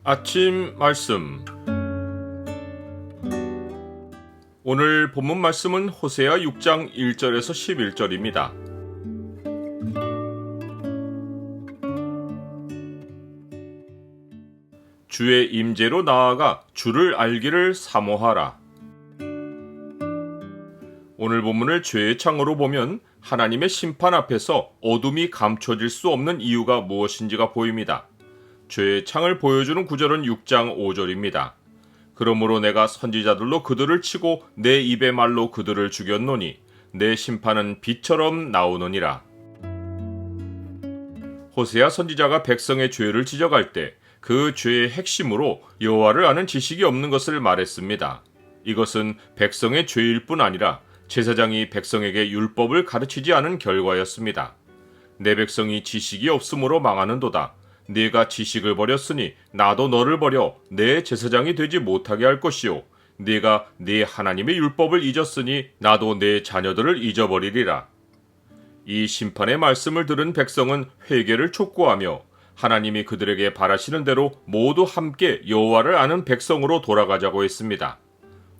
아침 말씀. 오늘 본문 말씀은 호세아 6장 1절에서 11절입니다. 주의 임재로 나아가 주를 알기를 사모하라. 오늘 본문을 죄의 창으로 보면 하나님의 심판 앞에서 어둠이 감춰질 수 없는 이유가 무엇인지가 보입니다. 죄의 창을 보여주는 구절은 6장 5절입니다. 그러므로 내가 선지자들로 그들을 치고 내 입의 말로 그들을 죽였노니 내 심판은 빛처럼 나오느니라. 호세아 선지자가 백성의 죄를 지적할 때 그 죄의 핵심으로 여호와를 아는 지식이 없는 것을 말했습니다. 이것은 백성의 죄일 뿐 아니라 제사장이 백성에게 율법을 가르치지 않은 결과였습니다. 내 백성이 지식이 없으므로 망하는도다. 네가 지식을 버렸으니 나도 너를 버려 내 제사장이 되지 못하게 할 것이요 네가 네 하나님의 율법을 잊었으니 나도 내 자녀들을 잊어버리리라. 이 심판의 말씀을 들은 백성은 회개를 촉구하며 하나님이 그들에게 바라시는 대로 모두 함께 여호와를 아는 백성으로 돌아가자고 했습니다.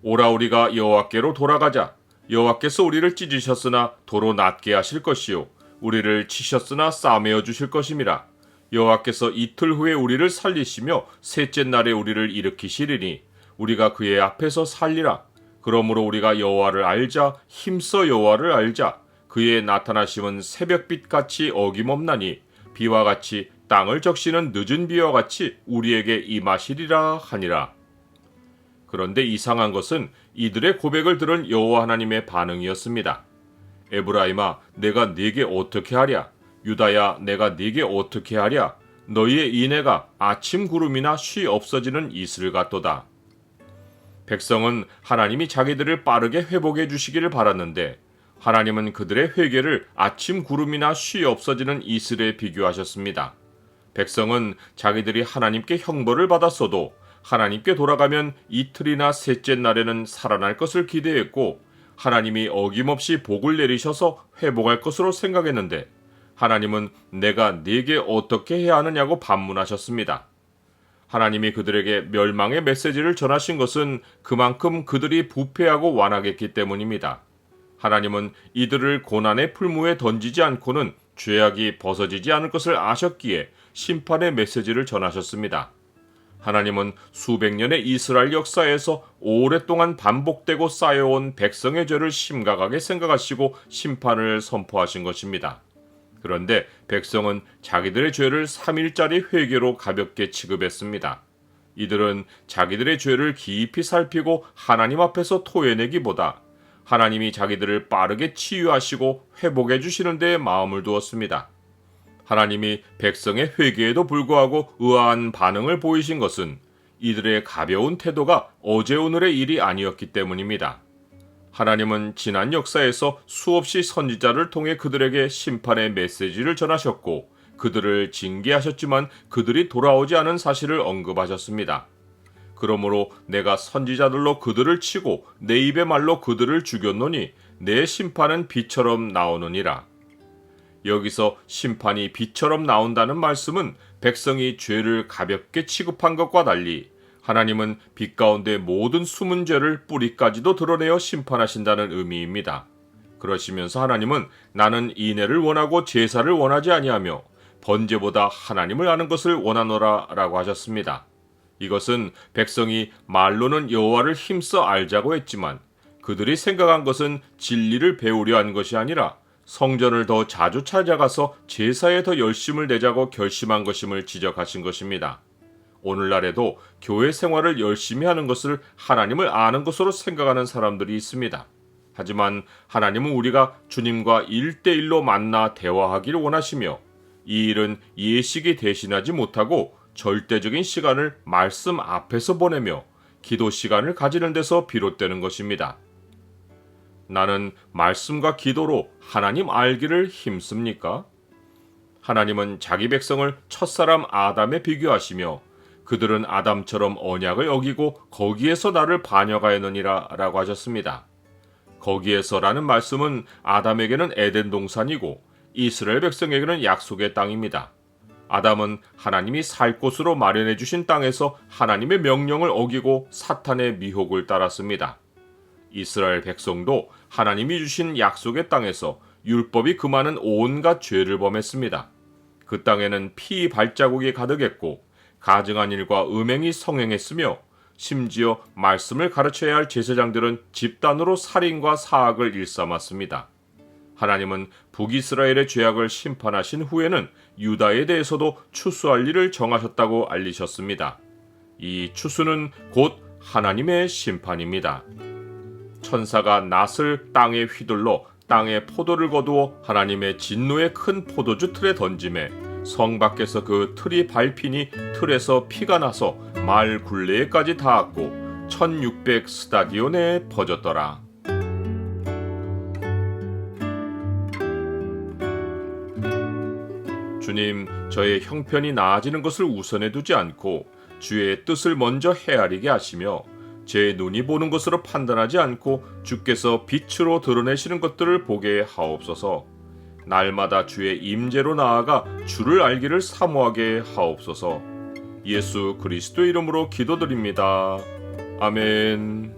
오라 우리가 여호와께로 돌아가자. 여호와께서 우리를 찢으셨으나 도로 낫게 하실 것이요 우리를 치셨으나 싸매어 주실 것임이라. 여호와께서 이틀 후에 우리를 살리시며 셋째 날에 우리를 일으키시리니 우리가 그의 앞에서 살리라. 그러므로 우리가 여호와를 알자. 힘써 여호와를 알자. 그의 나타나심은 새벽빛같이 어김없나니 비와 같이 땅을 적시는 늦은 비와 같이 우리에게 임하시리라 하니라. 그런데 이상한 것은 이들의 고백을 들은 여호와 하나님의 반응이었습니다. 에브라임아 내가 네게 어떻게 하랴. 유다야 내가 네게 어떻게 하랴. 너희의 인애가 아침 구름이나 쉬 없어지는 이슬 같도다. 백성은 하나님이 자기들을 빠르게 회복해 주시기를 바랐는데 하나님은 그들의 회개를 아침 구름이나 쉬 없어지는 이슬에 비교하셨습니다. 백성은 자기들이 하나님께 형벌을 받았어도 하나님께 돌아가면 이틀이나 셋째 날에는 살아날 것을 기대했고 하나님이 어김없이 복을 내리셔서 회복할 것으로 생각했는데 하나님은 내가 네게 어떻게 해야 하느냐고 반문하셨습니다. 하나님이 그들에게 멸망의 메시지를 전하신 것은 그만큼 그들이 부패하고 완악했기 때문입니다. 하나님은 이들을 고난의 풀무에 던지지 않고는 죄악이 벗어지지 않을 것을 아셨기에 심판의 메시지를 전하셨습니다. 하나님은 수백 년의 이스라엘 역사에서 오랫동안 반복되고 쌓여온 백성의 죄를 심각하게 생각하시고 심판을 선포하신 것입니다. 그런데 백성은 자기들의 죄를 3일짜리 회개로 가볍게 취급했습니다. 이들은 자기들의 죄를 깊이 살피고 하나님 앞에서 토해내기보다 하나님이 자기들을 빠르게 치유하시고 회복해 주시는 데에 마음을 두었습니다. 하나님이 백성의 회개에도 불구하고 의아한 반응을 보이신 것은 이들의 가벼운 태도가 어제 오늘의 일이 아니었기 때문입니다. 하나님은 지난 역사에서 수없이 선지자를 통해 그들에게 심판의 메시지를 전하셨고 그들을 징계하셨지만 그들이 돌아오지 않은 사실을 언급하셨습니다. 그러므로 내가 선지자들로 그들을 치고 내 입의 말로 그들을 죽였노니 내 심판은 빛처럼 나오느니라. 여기서 심판이 빛처럼 나온다는 말씀은 백성이 죄를 가볍게 취급한 것과 달리 하나님은 빛 가운데 모든 숨은 죄를 뿌리까지도 드러내어 심판하신다는 의미입니다. 그러시면서 하나님은 나는 인애를 원하고 제사를 원하지 아니하며 번제보다 하나님을 아는 것을 원하노라 라고 하셨습니다. 이것은 백성이 말로는 여호와를 힘써 알자고 했지만 그들이 생각한 것은 진리를 배우려 한 것이 아니라 성전을 더 자주 찾아가서 제사에 더 열심을 내자고 결심한 것임을 지적하신 것입니다. 오늘날에도 교회 생활을 열심히 하는 것을 하나님을 아는 것으로 생각하는 사람들이 있습니다. 하지만 하나님은 우리가 주님과 1대1로 만나 대화하기를 원하시며 이 일은 예식이 대신하지 못하고 절대적인 시간을 말씀 앞에서 보내며 기도 시간을 가지는 데서 비롯되는 것입니다. 나는 말씀과 기도로 하나님 알기를 힘씁니까? 하나님은 자기 백성을 첫사람 아담에 비교하시며 그들은 아담처럼 언약을 어기고 거기에서 나를 반역하였느니라 라고 하셨습니다. 거기에서라는 말씀은 아담에게는 에덴 동산이고 이스라엘 백성에게는 약속의 땅입니다. 아담은 하나님이 살 곳으로 마련해 주신 땅에서 하나님의 명령을 어기고 사탄의 미혹을 따랐습니다. 이스라엘 백성도 하나님이 주신 약속의 땅에서 율법이 금하는 온갖 죄를 범했습니다. 그 땅에는 피 발자국이 가득했고 가증한 일과 음행이 성행했으며 심지어 말씀을 가르쳐야 할 제사장들은 집단으로 살인과 사악을 일삼았습니다. 하나님은 북이스라엘의 죄악을 심판하신 후에는 유다에 대해서도 추수할 일을 정하셨다고 알리셨습니다. 이 추수는 곧 하나님의 심판입니다. 천사가 낫을 땅에 휘둘러 땅에 포도를 거두어 하나님의 진노의 큰 포도주 틀에 던짐에 성 밖에서 그 틀이 밟히니 틀에서 피가 나서 말 굴레에까지 닿았고 1600 스타디온에 퍼졌더라. 주님, 저의 형편이 나아지는 것을 우선해 두지 않고 주의 뜻을 먼저 헤아리게 하시며 제 눈이 보는 것으로 판단하지 않고 주께서 빛으로 드러내시는 것들을 보게 하옵소서. 날마다 주의 임재로 나아가 주를 알기를 사모하게 하옵소서. 예수 그리스도 이름으로 기도드립니다. 아멘.